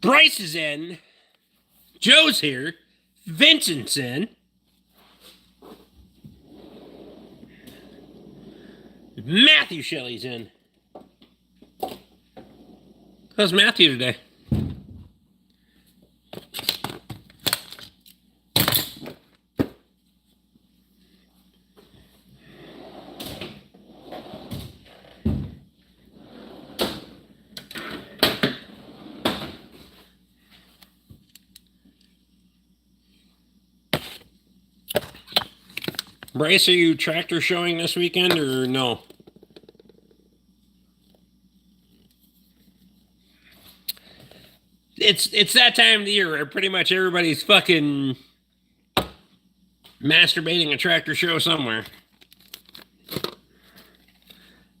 Bryce is in. Joe's here. Vincent's in. Matthew Shelley's in. How's Matthew today? Bryce, are you tractor showing this weekend or no? It's that time of the year where pretty much everybody's fucking masturbating a tractor show somewhere.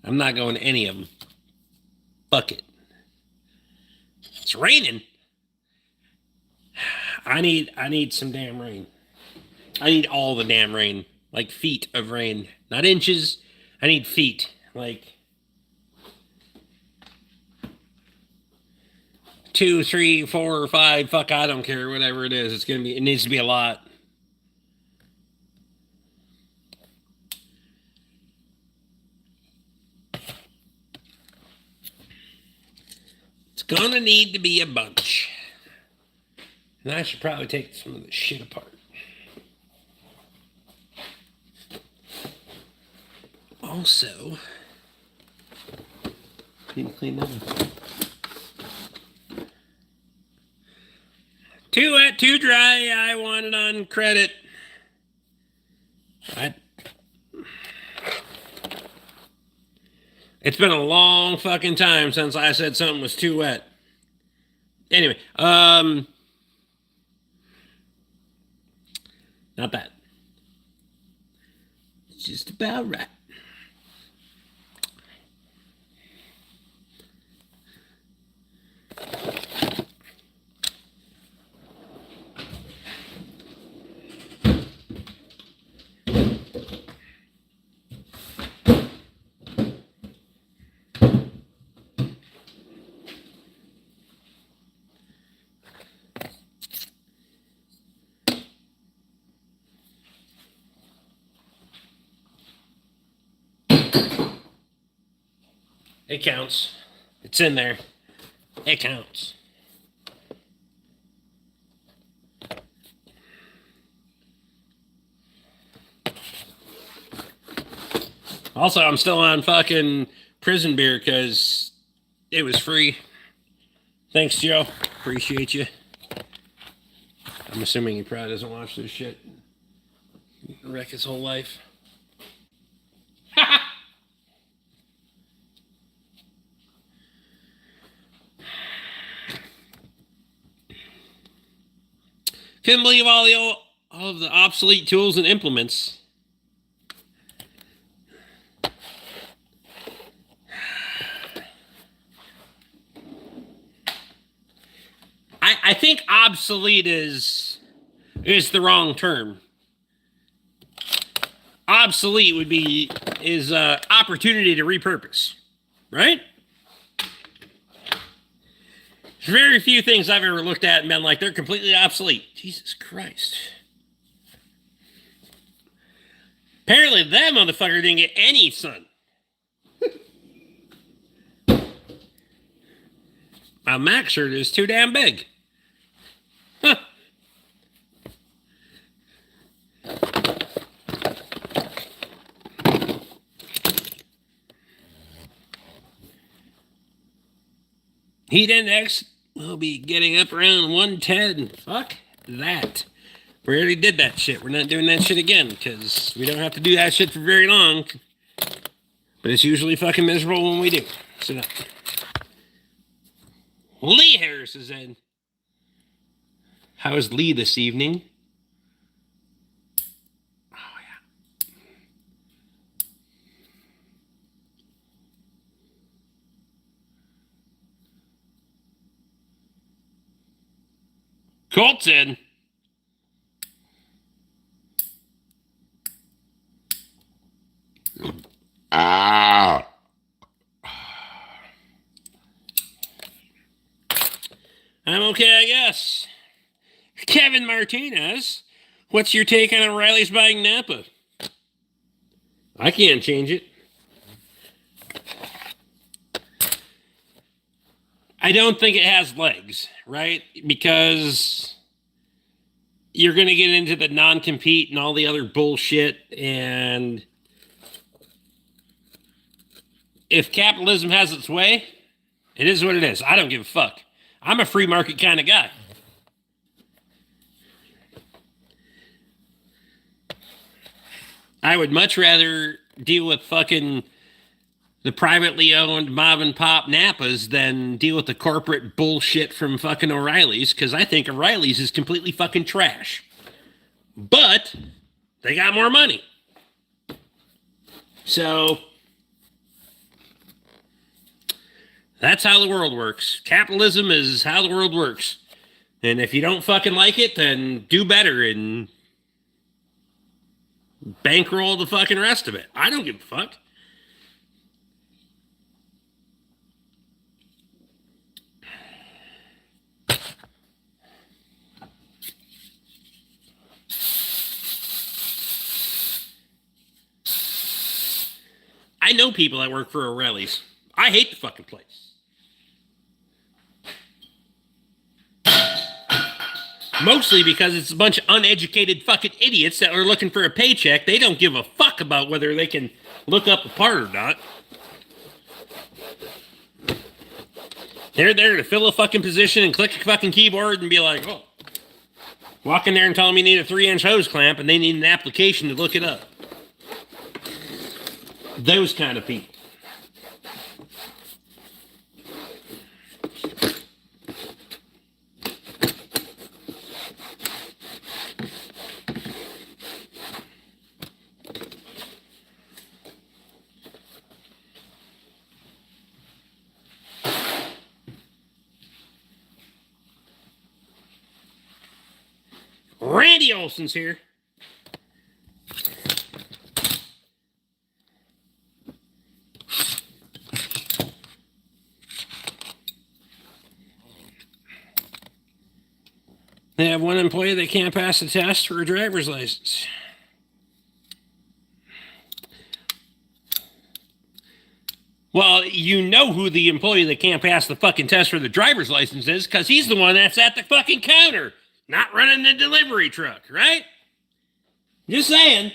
I'm not going to any of them. Fuck it. It's raining. I need some damn rain. I need all the damn rain. Like feet of rain. Not inches. I need feet. Like 2, 3, 4, 5. Fuck, I don't care. Whatever it is. It needs to be a lot. It's gonna need to be a bunch. And I should probably take some of this shit apart. Also, need to clean that up. Too wet, too dry. I want it on credit. It's been a long fucking time since I said something was too wet. Anyway, not bad. It's just about right. It counts. It's in there. It counts. Also, I'm still on fucking prison beer because it was free. Thanks, Joe. Appreciate you. I'm assuming he probably doesn't watch this shit. Wreck his whole life. Couldn't believe all of the obsolete tools and implements. I think obsolete is the wrong term. Obsolete is opportunity to repurpose, right? There's very few things I've ever looked at and been like, they're completely obsolete. Jesus Christ. Apparently that motherfucker didn't get any sun. My Mac shirt is too damn big. Huh. Heat index will be getting up around 110. Fuck that. We already did that shit. We're not doing that shit again because we don't have to do that shit for very long. But it's usually fucking miserable when we do. So no. Lee Harris is in. How is Lee this evening? Oh, yeah. Colt's in. I'm Okay, I guess. Kevin Martinez, what's your take on O'Reilly's buying Napa? I can't change it. I don't think it has legs, right? Because you're going to get into the non-compete and all the other bullshit. And if capitalism has its way, it is what it is. I don't give a fuck. I'm a free market kind of guy. I would much rather deal with fucking the privately owned mom and pop Napas than deal with the corporate bullshit from fucking O'Reilly's, because I think O'Reilly's is completely fucking trash. But they got more money. So that's how the world works. Capitalism is how the world works. And if you don't fucking like it, then do better and bankroll the fucking rest of it. I don't give a fuck. I know people that work for O'Reilly's. I hate the fucking place. Mostly because it's a bunch of uneducated fucking idiots that are looking for a paycheck. They don't give a fuck about whether they can look up a part or not. They're there to fill a fucking position and click a fucking keyboard and be like, oh. Walk in there and tell them you need a 3-inch hose clamp and they need an application to look it up. Those kind of people. Randy Olson's here. They have one employee that can't pass the test for a driver's license. Well, you know who the employee that can't pass the fucking test for the driver's license is, because he's the one that's at the fucking counter, not running the delivery truck, right? Just saying.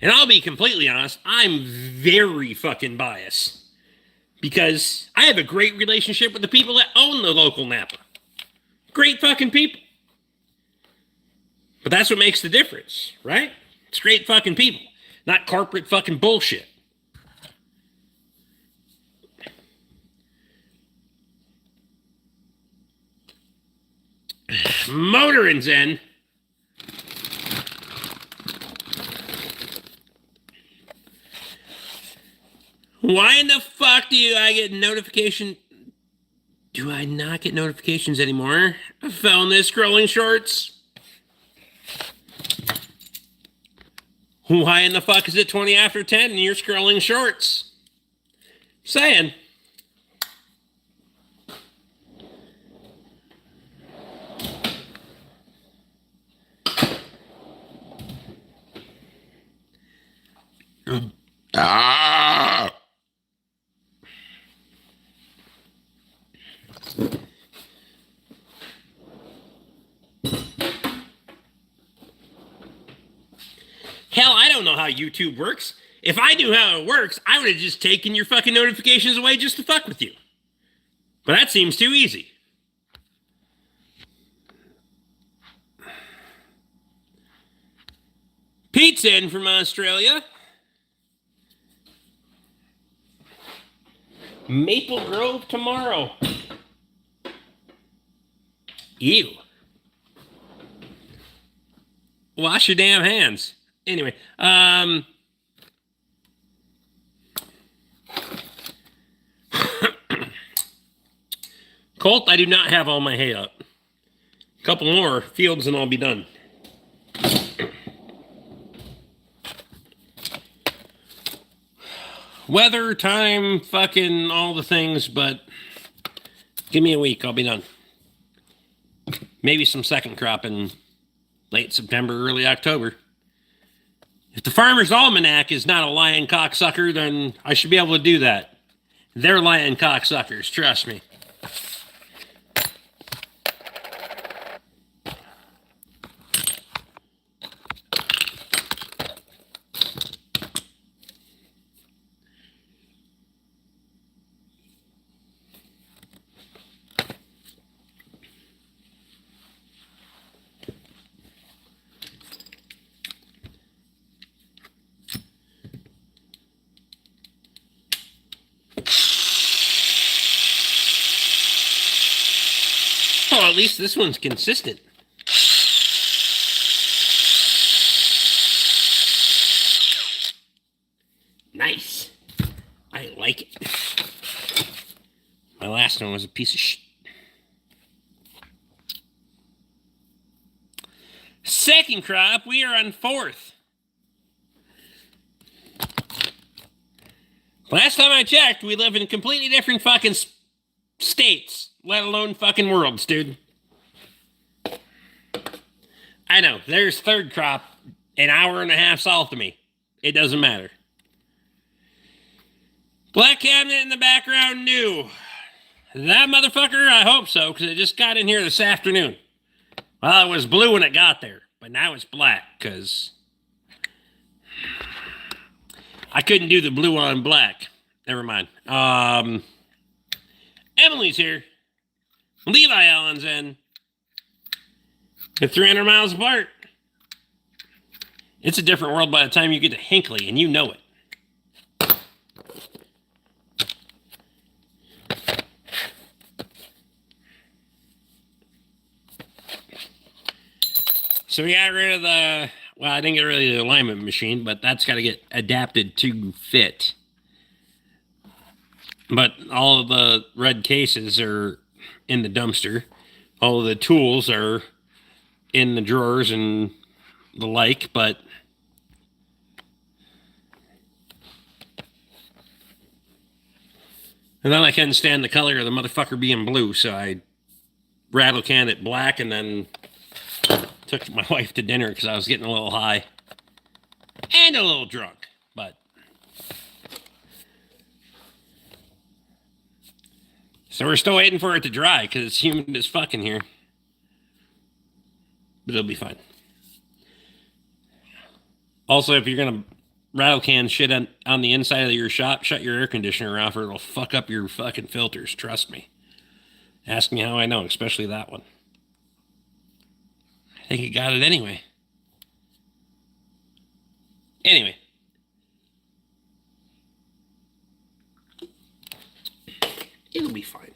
And I'll be completely honest, I'm very fucking biased. Because I have a great relationship with the people that own the local Napa. Great fucking people. But that's what makes the difference, right? It's great fucking people, not corporate fucking bullshit. Motoring's in. Why in the fuck do I get notification? Do I not get notifications anymore? I found this scrolling shorts. Why in the fuck is it 20 after 10 and you're scrolling shorts? Saying. Ah! Hell, I don't know how YouTube works. If I knew how it works, I would have just taken your fucking notifications away just to fuck with you. But that seems too easy. Pete's in from Australia. Maple Grove tomorrow. Ew. Wash your damn hands. Anyway, Colt, I do not have all my hay up. A couple more fields and I'll be done. weather, time, fucking all the things, but give me a week, I'll be done. Maybe some second crop in late September, early October. If the Farmer's Almanac is not a lying cocksucker, then I should be able to do that. They're lying cocksuckers, trust me. Oh, at least this one's consistent. Nice. I like it. My last one was a piece of shit. Second crop, we are on fourth. Last time I checked, we live in completely different fucking states, let alone fucking worlds, dude. I know, there's third crop an hour and a half south of me. It doesn't matter. Black cabinet in the background, new. That motherfucker, I hope so, because it just got in here this afternoon. Well, it was blue when it got there, but now it's black, because I couldn't do the blue on black. Never mind. Emily's here. Levi Allen's in. They're 300 miles apart. It's a different world by the time you get to Hinckley, and you know it. So we got rid of the, well, I didn't get rid of the alignment machine, but that's got to get adapted to fit. But all of the red cases are in the dumpster. All of the tools are in the drawers and the like, but and then I couldn't stand the color of the motherfucker being blue, so I rattle canned it black and then took my wife to dinner because I was getting a little high and a little drunk, but so we're still waiting for it to dry because it's humid as fuck in here, but it'll be fine. Also, if you're gonna rattle can shit on the inside of your shop, shut your air conditioner off or it'll fuck up your fucking filters, trust me. Ask me how I know, especially that one. I think it got it anyway. Anyway. It'll be fine.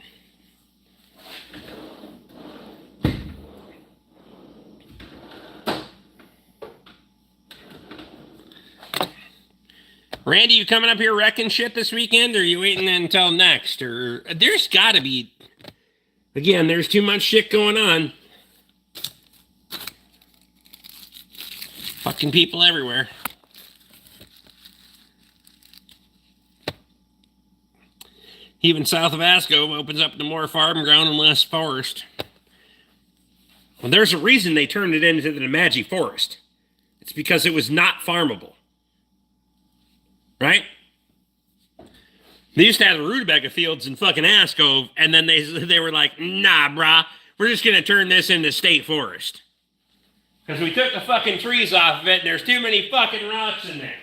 Randy, you coming up here wrecking shit this weekend, or are you waiting until next? Or there's gotta be, again, there's too much shit going on. Fucking people everywhere. Even south of Asco opens up to more farm ground and less forest. Well, there's a reason they turned it into the Nemadji Forest. It's because it was not farmable. Right? They used to have the rutabaga fields in fucking Asco, and then they were like, nah, brah, we're just going to turn this into state forest. Because we took the fucking trees off of it, and there's too many fucking rocks in there.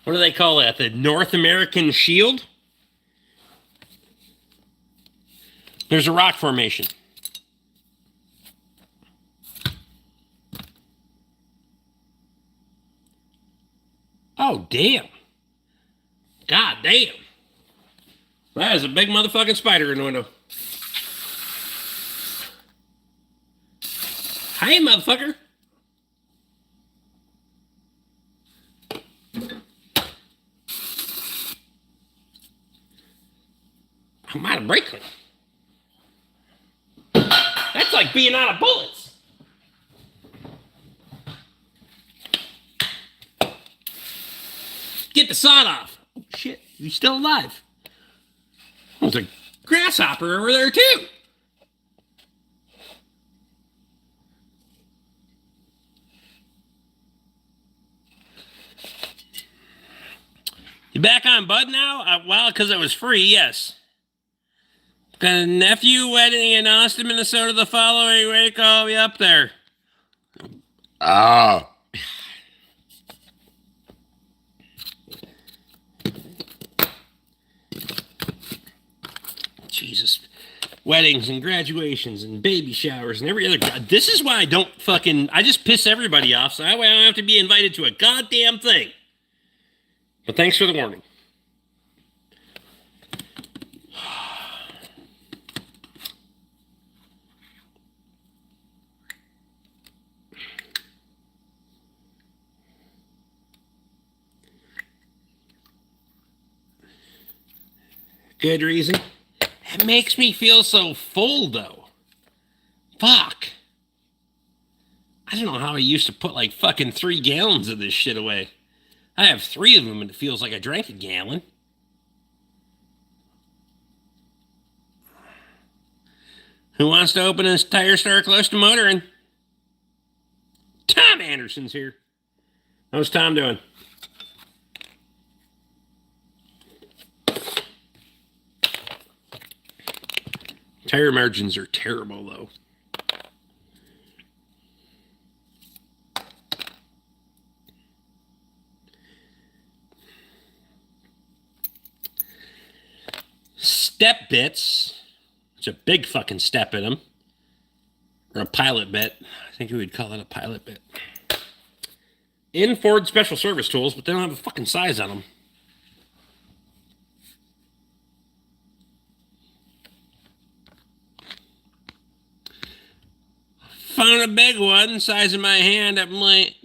What do they call that? The North American Shield? There's a rock formation. Oh, damn. God damn. That is a big motherfucking spider in the window. Hey, motherfucker. I'm out of brake clean. That's like like being out of bullets. Get the sod off. Oh, shit. You're still alive. There's a grasshopper over there, too. You back on Bud now? Well, because it was free, yes. Got a nephew wedding in Austin, Minnesota the following week. I'll be up there. Oh. Jesus. Weddings and graduations and baby showers and every other... This is why I don't fucking... I just piss everybody off, so that way I don't have to be invited to a goddamn thing. But thanks for the warning. Good reason. It makes me feel so full, though. Fuck. I don't know how I used to put like fucking 3 gallons of this shit away. I have 3 of them and it feels like I drank a gallon. Who wants to open a tire store close to motoring? Tom Anderson's here. How's Tom doing? Tire margins are terrible, though. Step bits. It's a big fucking step in them. Or a pilot bit. I think we would call it a pilot bit. In Ford Special Service Tools, but they don't have a fucking size on them. Found a big one, size of my hand. I'm like,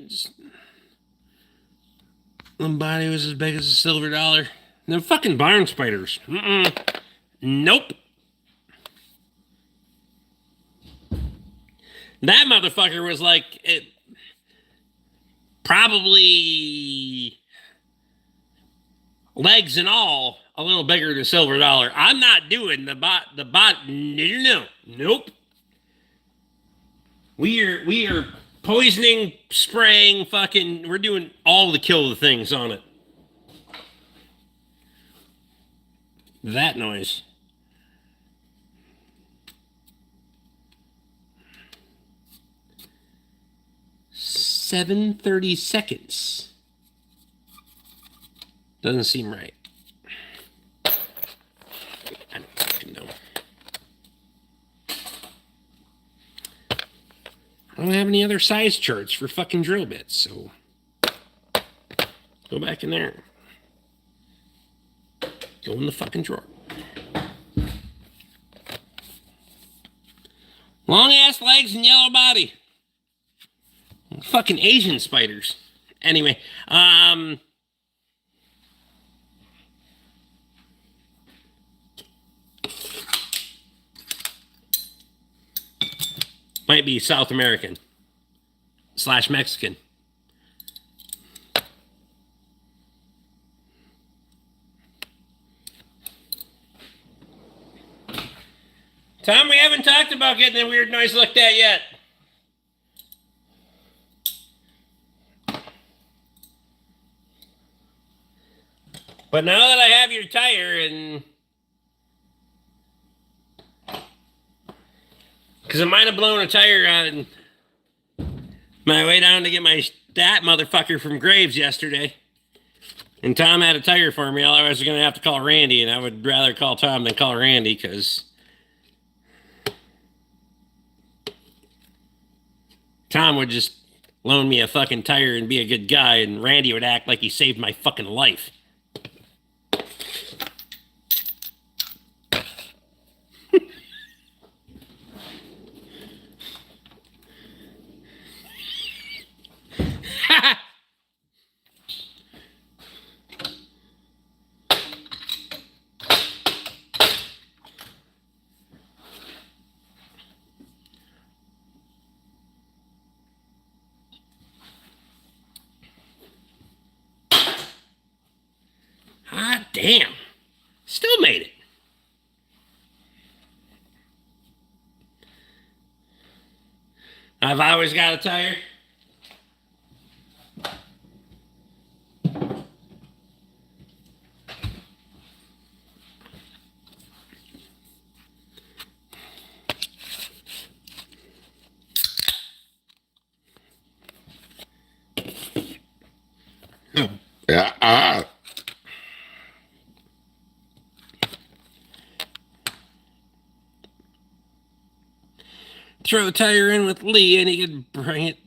the body was as big as a silver dollar. They're fucking barn spiders. Nope. That motherfucker was like, it probably legs and all a little bigger than a silver dollar. I'm not doing the bot. No, nope. We are poisoning, spraying, fucking. We're doing all the kill the things on it. That noise. $7:30 seconds. Doesn't seem right. I don't fucking know. I don't have any other size charts for fucking drill bits, so go back in there. Go in the fucking drawer. Long ass legs and yellow body. Fucking Asian spiders. Anyway, might be South American / Mexican. Tom, we haven't talked about getting a weird noise looked at yet. But now that I have your tire and... Because I might have blown a tire on my way down to get that motherfucker from Graves yesterday. And Tom had a tire for me. Otherwise, I was going to have to call Randy. And I would rather call Tom than call Randy because... Tom would just loan me a fucking tire and be a good guy. And Randy would act like he saved my fucking life. damn. Still made it. I've always got a tire. Yeah. Throw a tire in with Lee and he could bring it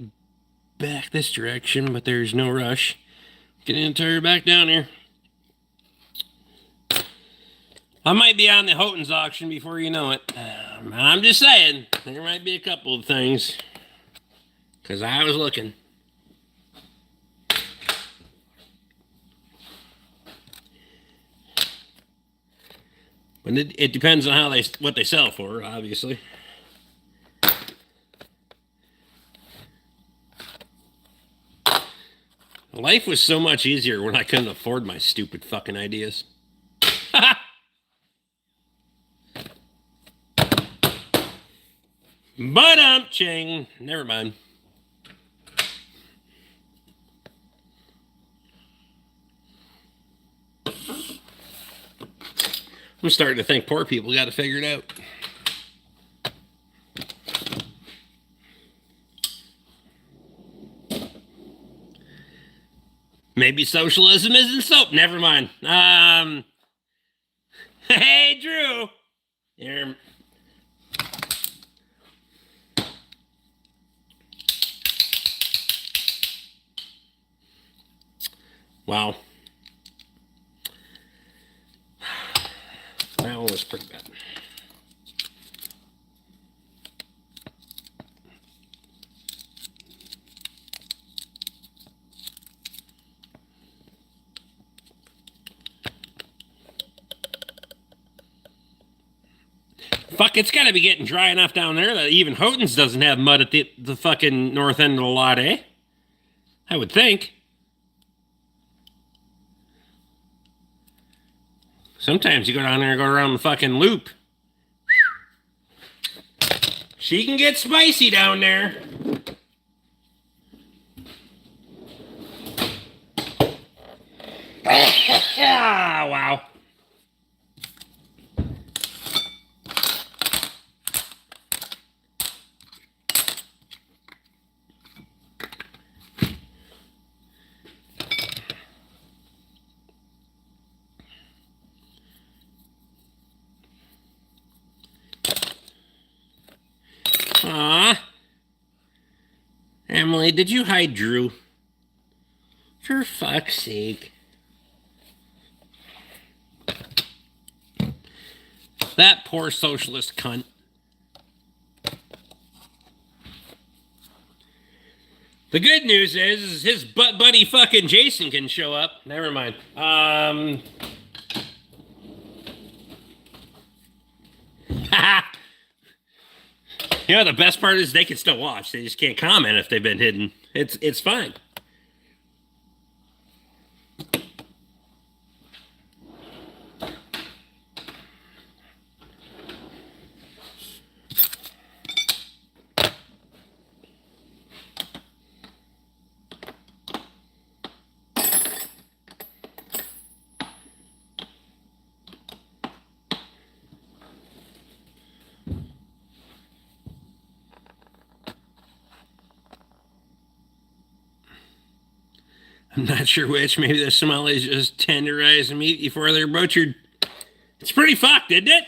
back this direction, but there's no rush. Get the tire back down here. I might be on the Houghton's auction before you know it. I'm just saying, there might be a couple of things. Because I was looking. But it depends on what they sell for, obviously. Life was so much easier when I couldn't afford my stupid fucking ideas. Ching. Never mind. I'm starting to think poor people got to figure it out. Maybe socialism isn't soap. Never mind. Hey, Drew. Here. Wow. That one was pretty bad. Fuck, it's got to be getting dry enough down there that even Houghton's doesn't have mud at the fucking north end of the lot, eh? I would think. Sometimes you go down there and go around the fucking loop. She can get spicy down there. Ah, wow. Aw. Emily, did you hide Drew? For fuck's sake. That poor socialist cunt. The good news is his buddy fucking Jason can show up. Never mind. You know, the best part is they can still watch. They just can't comment if they've been hidden. It's fine. I'm not sure which. Maybe the Somalis just tenderize the meat before they're butchered. It's pretty fucked, isn't it?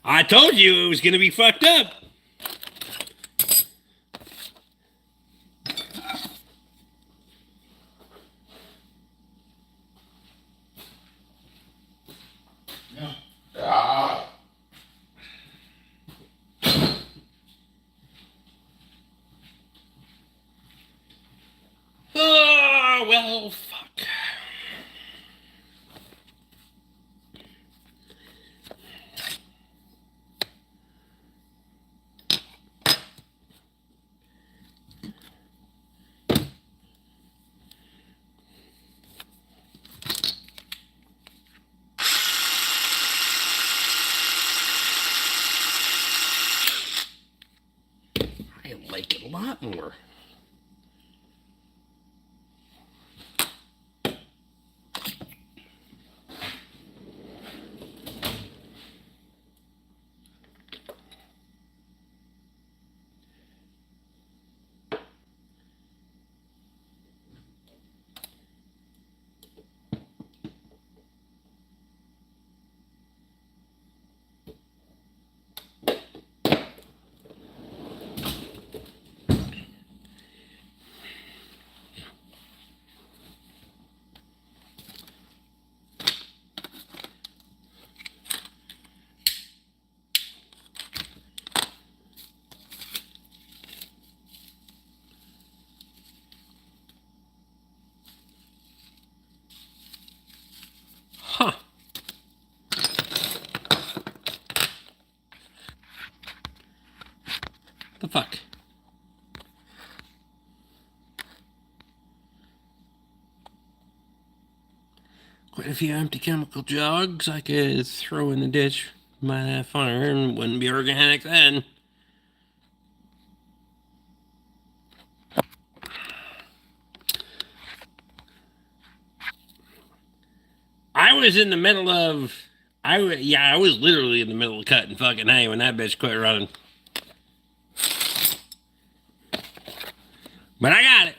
I told you it was going to be fucked up. Oh, well, fuck. lot more. Huh. The fuck? Quite a few empty chemical jugs I could throw in the ditch by that fire and wouldn't be organic then. I was in the middle of, I was literally in the middle of cutting fucking hay when that bitch quit running. But I got it.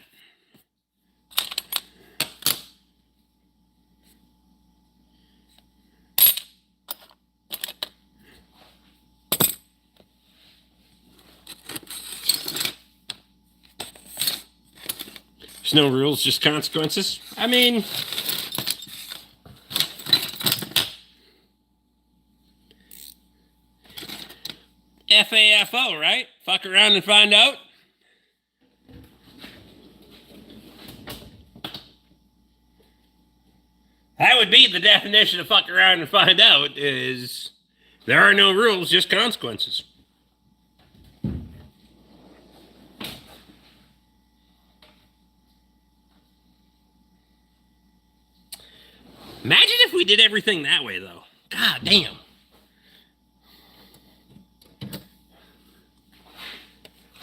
There's no rules, just consequences. I mean, FAFO, right? Fuck around and find out. That would be the definition of fuck around and find out, is there are no rules, just consequences. Imagine if we did everything that way, though. God damn.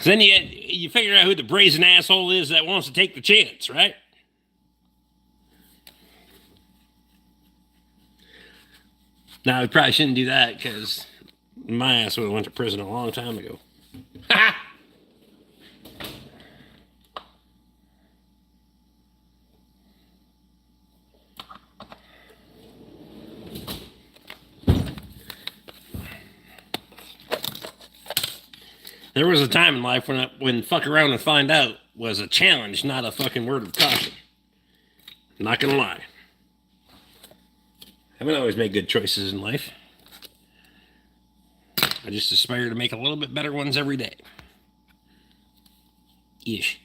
Then you figure out who the brazen asshole is that wants to take the chance, right? Now, we probably shouldn't do that because my ass would have went to prison a long time ago. Ha! There was a time in life when fuck around and find out was a challenge, not a fucking word of caution. Not gonna lie. I haven't always made good choices in life. I just aspire to make a little bit better ones every day. Ish.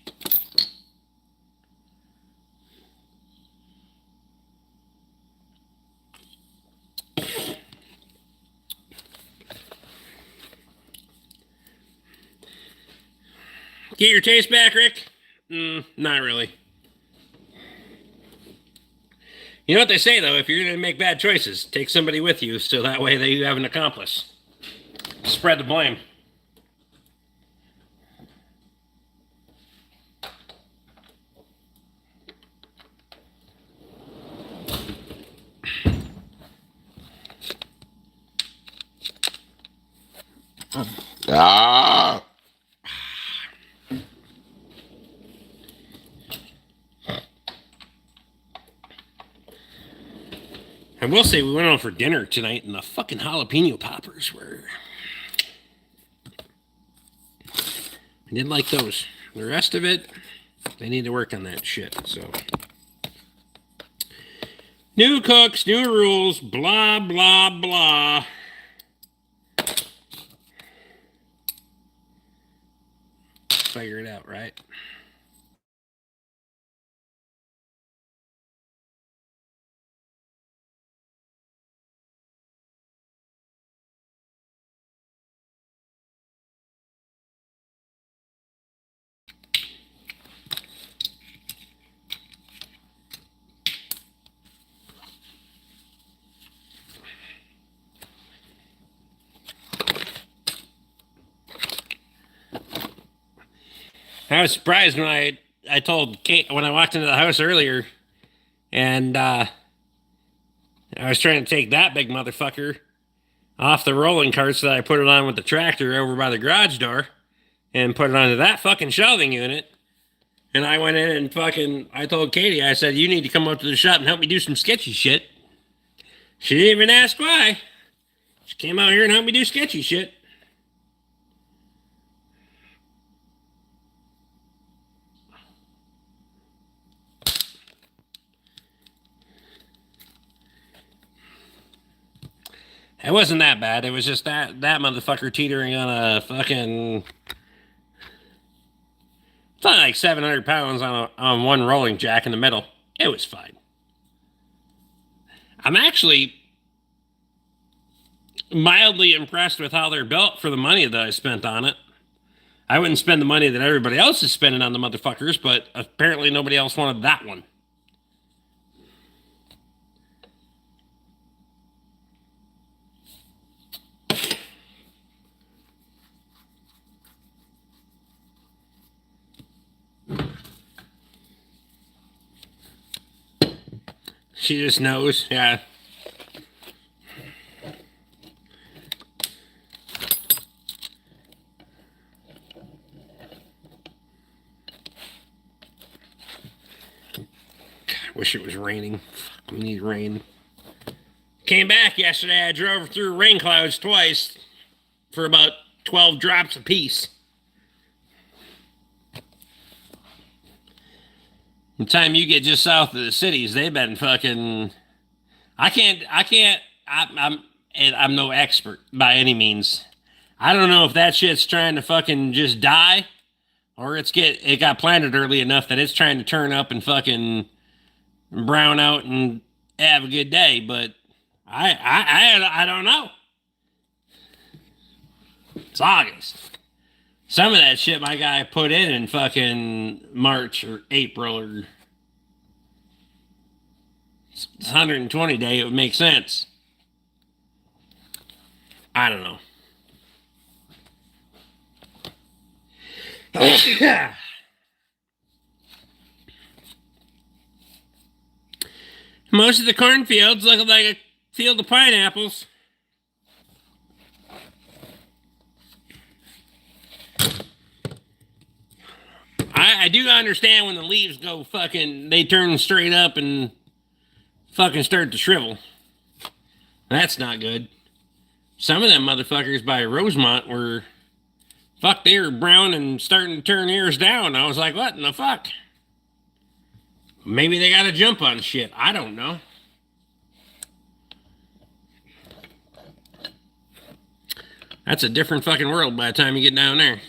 Get your taste back, Rick? Not really. You know what they say, though? If you're going to make bad choices, take somebody with you so that way you have an accomplice. Spread the blame. Ah. I will say we went on for dinner tonight and the fucking jalapeno poppers were... I didn't like those. The rest of it, they need to work on that shit, so... New cooks, new rules, blah, blah, blah. Figure it out, right? I was surprised when I told Kate when I walked into the house earlier, and I was trying to take that big motherfucker off the rolling cart so that I put it on with the tractor over by the garage door and put it onto that fucking shelving unit. And I went in and I told Katie, I said, you need to come up to the shop and help me do some sketchy shit. She didn't even ask why. She came out here and helped me do sketchy shit. It wasn't that bad. It was just that motherfucker teetering on a fucking... It's only like 700 pounds on one rolling jack in the middle. It was fine. I'm actually mildly impressed with how they're built for the money that I spent on it. I wouldn't spend the money that everybody else is spending on the motherfuckers, but apparently nobody else wanted that one. She just knows, yeah. Wish it was raining. Fuck, we need rain. Came back yesterday. I drove through rain clouds twice for about 12 drops apiece. The time you get just south of the cities, they've been fucking... I'm no expert by any means. I don't know if that shit's trying to fucking just die, or it got planted early enough that it's trying to turn up and fucking brown out and have a good day, but I don't know. It's August. Some of that shit my guy put in fucking March or April or 120 day, it would make sense. I don't know. Most of the cornfields look like a field of pineapples. I do understand when the leaves go fucking, they turn straight up and fucking start to shrivel. That's not good. Some of them motherfuckers by Rosemont were, they were brown and starting to turn ears down. I was like, what in the fuck? Maybe they got to jump on shit. I don't know. That's a different fucking world by the time you get down there.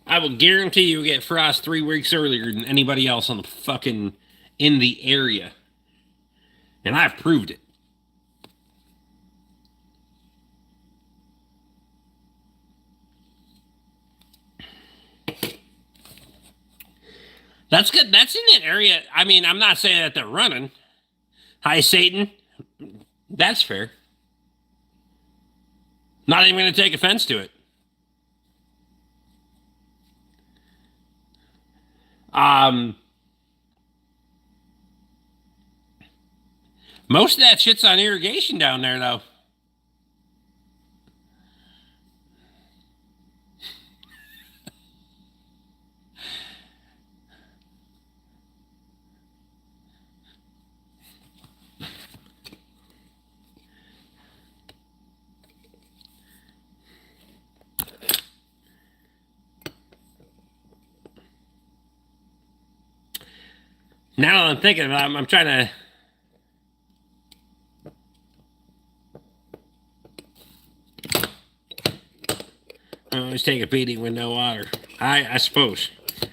I will guarantee you get frost 3 weeks earlier than anybody else on the fucking in the area. And I've proved it. That's good. That's in that area. I mean, I'm not saying that they're running. Hi, Satan. That's fair. Not even going to take offense to it. Most of that shit's on irrigation down there, though. Now that I'm thinking about it, I'm trying to... I always take a beating with no water. I suppose.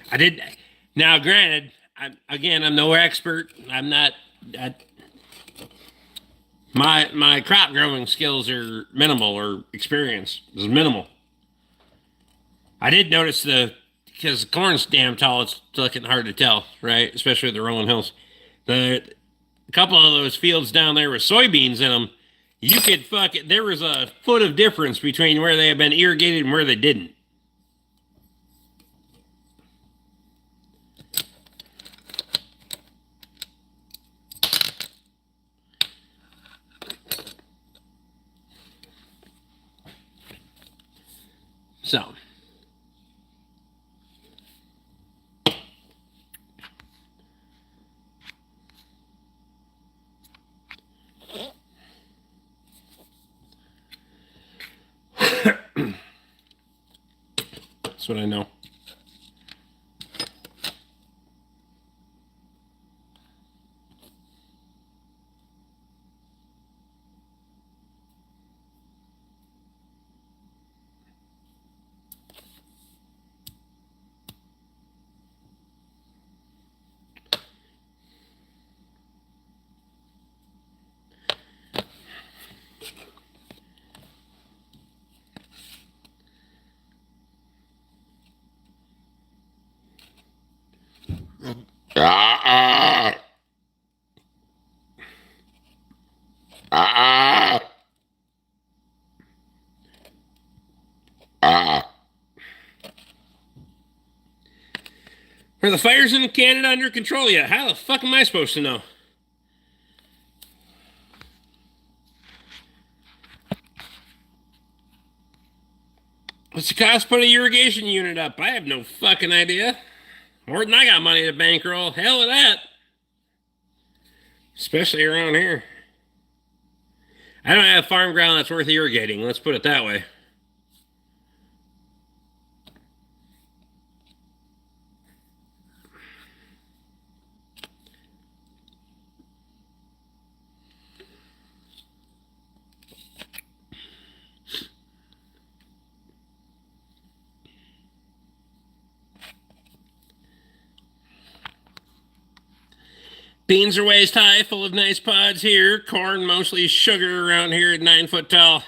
I did... Now, granted, I'm no expert. I'm not... My crop growing skills are minimal, or experience is minimal. I did notice because the corn's damn tall, it's looking hard to tell, right? Especially the rolling hills. A couple of those fields down there with soybeans in them, You could fuck it. There was a foot of difference between where they had been irrigated and where they didn't. So. That's what I know. Ah, ah, ah. Are the fires in Canada under control yet? How the fuck am I supposed to know? What's the cost to put a irrigation unit up? I have no fucking idea. More than I got money to bankroll. Hell with that. Especially around here. I don't have farm ground that's worth irrigating. Let's put it that way. Beans are waist high, full of nice pods here. Corn, mostly sugar around here at 9 foot tall.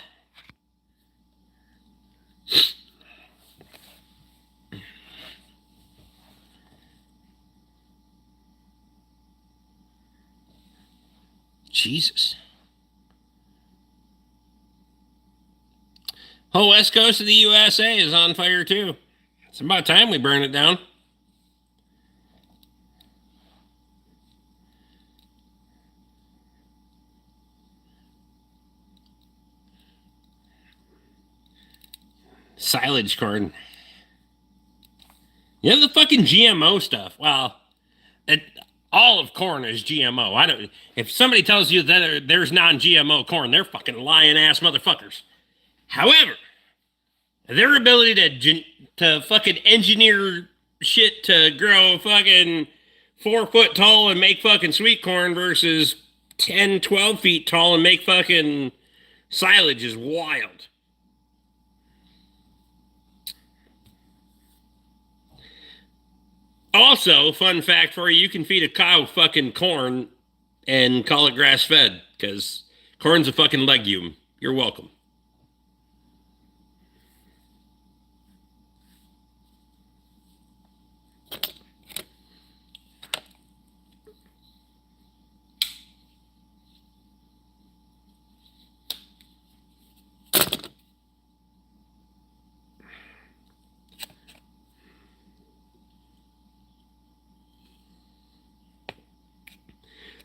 Jesus. Whole west coast of the USA is on fire too. It's about time we burn it down. Silage corn. You have the fucking GMO stuff. Well, all of corn is GMO. I don't. If somebody tells you that there's non-GMO corn, they're fucking lying ass motherfuckers. However, their ability to fucking engineer shit to grow fucking 4 foot tall and make fucking sweet corn versus 10, 12 feet tall and make fucking silage is wild. Also, fun fact for you, you can feed a cow fucking corn and call it grass fed because corn's a fucking legume. You're welcome.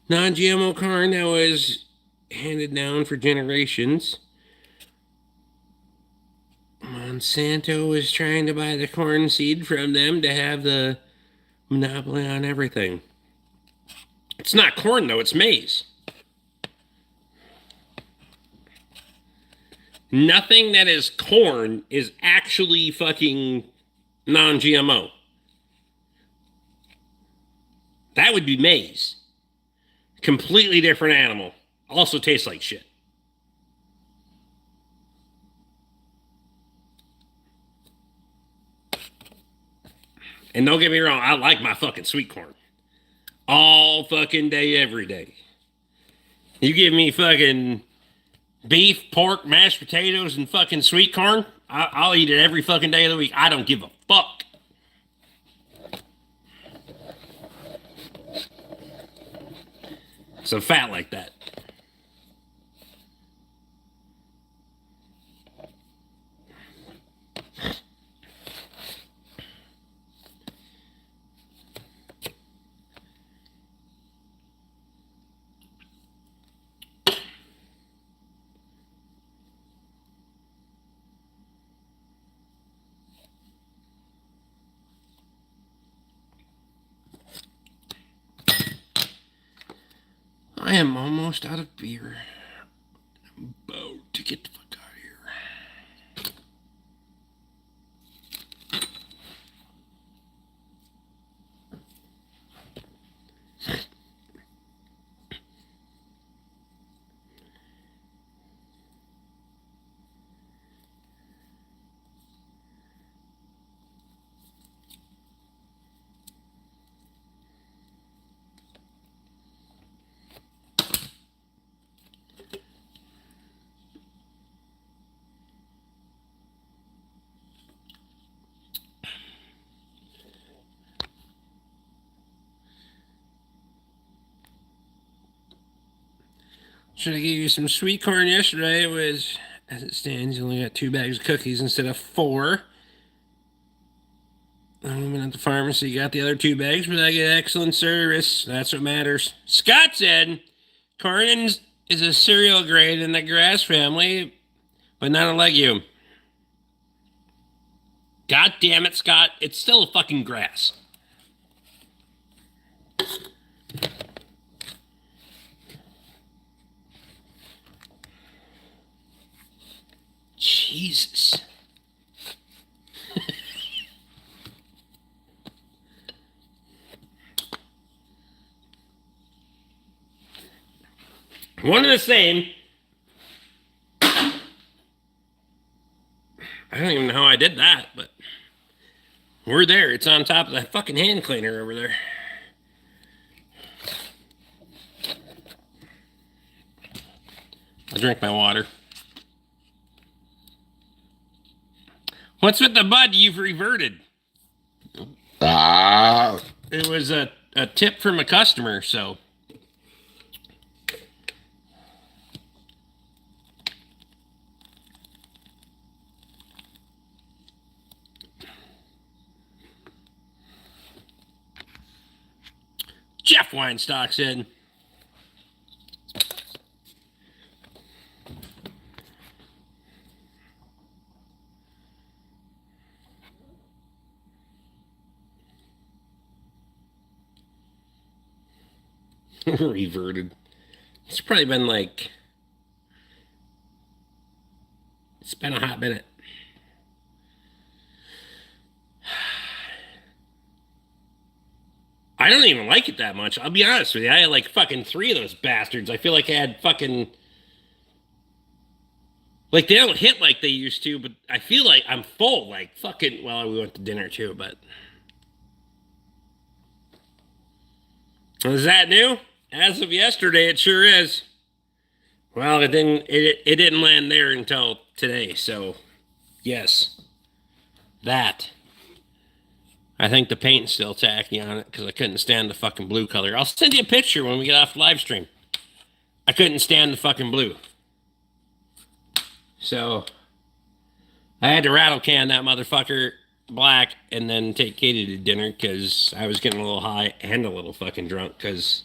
Non-GMO corn that was handed down for generations. Monsanto was trying to buy the corn seed from them to have the monopoly on everything. It's not corn though, it's maize. Nothing that is corn is actually fucking non-GMO. That would be maize. Completely different animal. Also tastes like shit. And don't get me wrong, I like my fucking sweet corn. All fucking day, every day. You give me fucking beef, pork, mashed potatoes, and fucking sweet corn, I'll eat it every fucking day of the week. I don't give a fuck. So fat like that. I am almost out of beer. I'm about to get the fuck out of here. Should I give you some sweet corn yesterday? It was, as it stands, you only got 2 bags of cookies instead of 4. The woman at the pharmacy got the other 2 bags, but I get excellent service. That's what matters. Scott said, corn is a cereal grain in the grass family, but not a legume. God damn it, Scott. It's still a fucking grass. Jesus. One and the same. I don't even know how I did that, but we're there. It's on top of that fucking hand cleaner over there. I'll drink my water. What's with the bud? You've reverted. It was a tip from a customer, so. Jeff Weinstock said. Reverted. It's probably been like, it's been a hot minute. I don't even like it that much. I'll be honest with you. I had like fucking 3 of those bastards. I feel like I had fucking, like they don't hit like they used to, but I feel like I'm full. Like fucking, well, we went to dinner too, but. Is that new? As of yesterday, it sure is. Well, it didn't land there until today, so yes. That. I think the paint's still tacky on it because I couldn't stand the fucking blue color. I'll send you a picture when we get off the live stream. I couldn't stand the fucking blue. So I had to rattle can that motherfucker black and then take Katie to dinner because I was getting a little high and a little fucking drunk because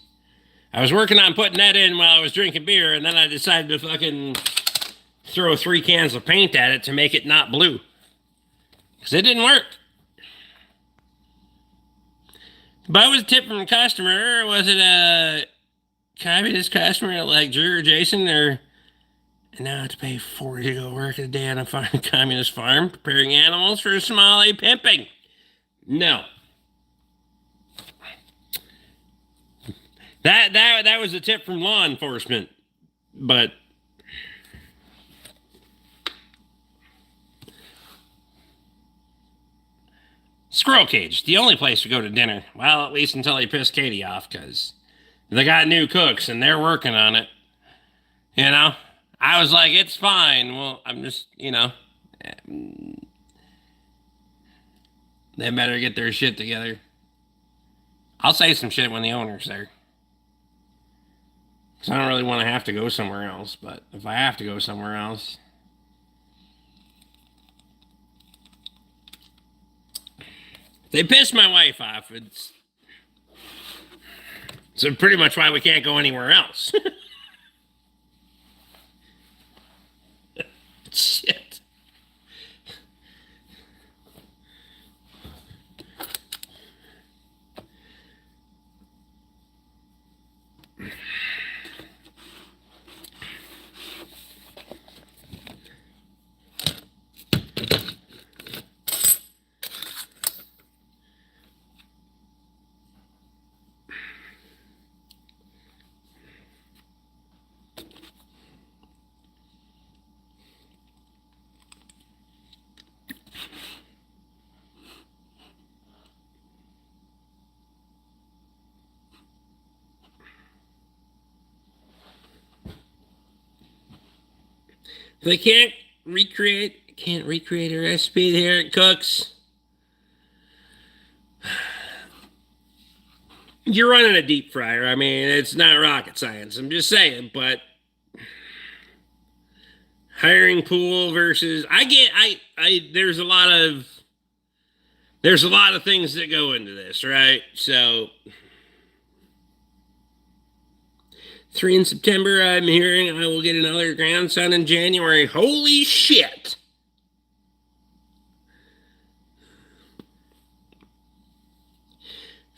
I was working on putting that in while I was drinking beer, and then I decided to fucking throw 3 cans of paint at it to make it not blue. Because it didn't work. But it was a tip from a customer. Or was it a communist customer like Drew or Jason? Or now I have to pay $40 to go work a day on a communist farm preparing animals for Somali pimping. No. That was a tip from law enforcement. But Squirrel Cage, the only place to go to dinner. Well, at least until he pissed Katie off, because they got new cooks and they're working on it. You know? I was like, it's fine. Well, I'm just, you know. They better get their shit together. I'll say some shit when the owner's there. Because I don't really want to have to go somewhere else. But if I have to go somewhere else. They pissed my wife off. So pretty much why we can't go anywhere else. Shit. They can't recreate a recipe here it cooks. You're running a deep fryer. I mean, it's not rocket science. I'm just saying, but hiring pool versus there's a lot of things that go into this, right? So 3 in September, I'm hearing I will get another grandson in January. Holy shit.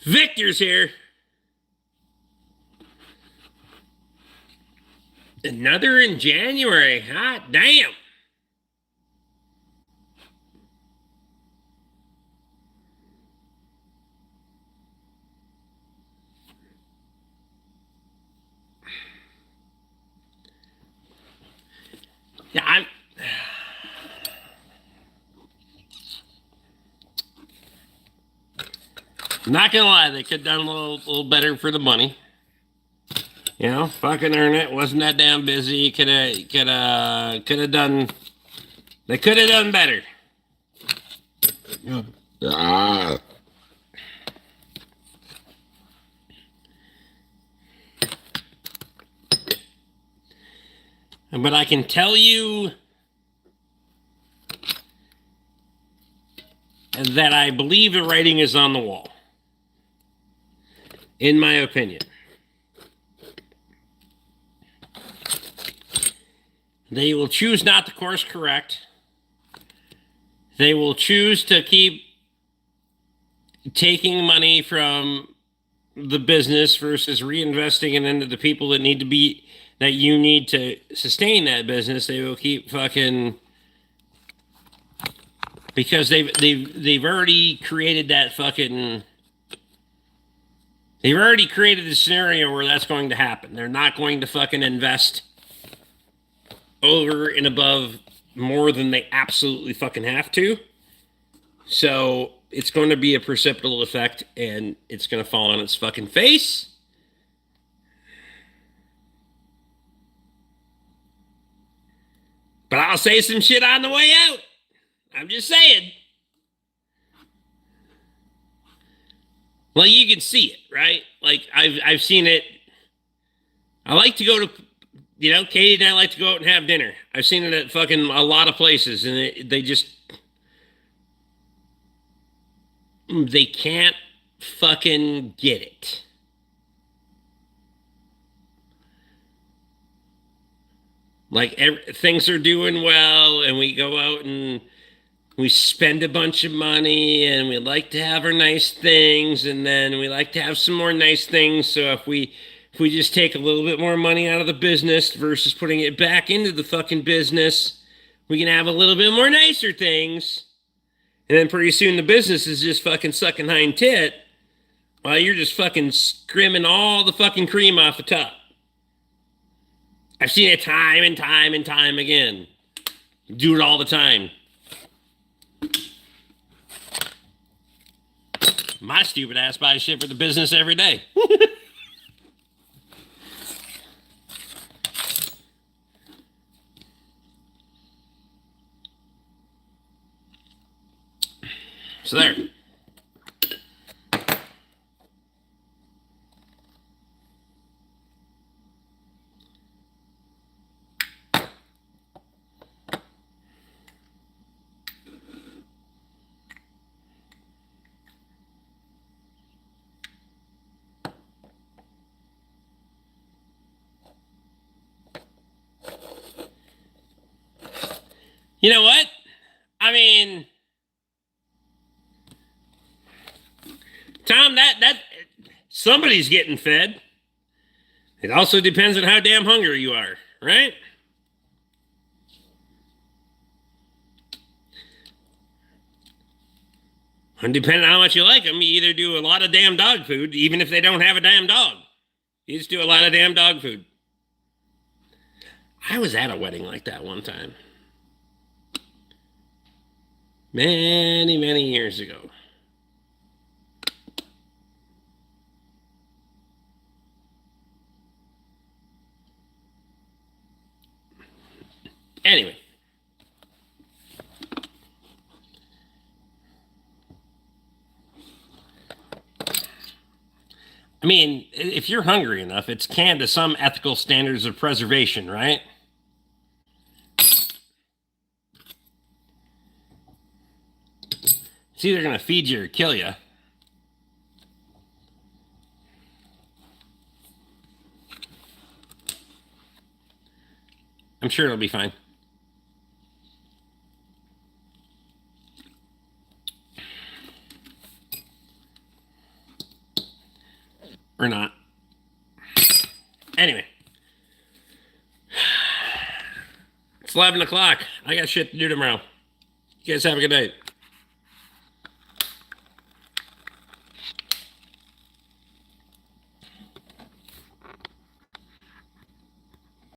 Victor's here. Another in January. Hot damn. Yeah, I'm not gonna lie, they could have done a little better for the money. You know, fucking earn it. Wasn't that damn busy. Could have done. They could have done better. Ah. But I can tell you that I believe the writing is on the wall. In my opinion. They will choose not to course correct. They will choose to keep taking money from the business versus reinvesting it into the people that you need to sustain that business. They will keep fucking, because they've already created that fucking. They've already created a scenario where that's going to happen. They're not going to fucking invest over and above more than they absolutely fucking have to. So it's going to be a precipitable effect, and it's going to fall on its fucking face. But I'll say some shit on the way out. I'm just saying. Well, you can see it, right? Like I've seen it. I like to go to, Katie and I like to go out and have dinner. I've seen it at fucking a lot of places, and they can't fucking get it. Like things are doing well, and we go out and we spend a bunch of money, and we like to have our nice things, and then we like to have some more nice things. So if we just take a little bit more money out of the business versus putting it back into the fucking business, we can have a little bit more nicer things. And then pretty soon the business is just fucking sucking hind tit while you're just fucking skimming all the fucking cream off the top. I've seen it time and time and time again. Do it all the time. My stupid ass buys shit for the business every day. So there. You know what? I mean, Tom, that somebody's getting fed. It also depends on how damn hungry you are, right? And depending on how much you like them, you either do a lot of damn dog food, even if they don't have a damn dog. You just do a lot of damn dog food. I was at a wedding like that one time. Many, many years ago. Anyway. I mean, if you're hungry enough, it's canned to some ethical standards of preservation, right? It's either going to feed you or kill you. I'm sure it'll be fine. Or not. Anyway. It's 11 o'clock. I got shit to do tomorrow. You guys have a good night.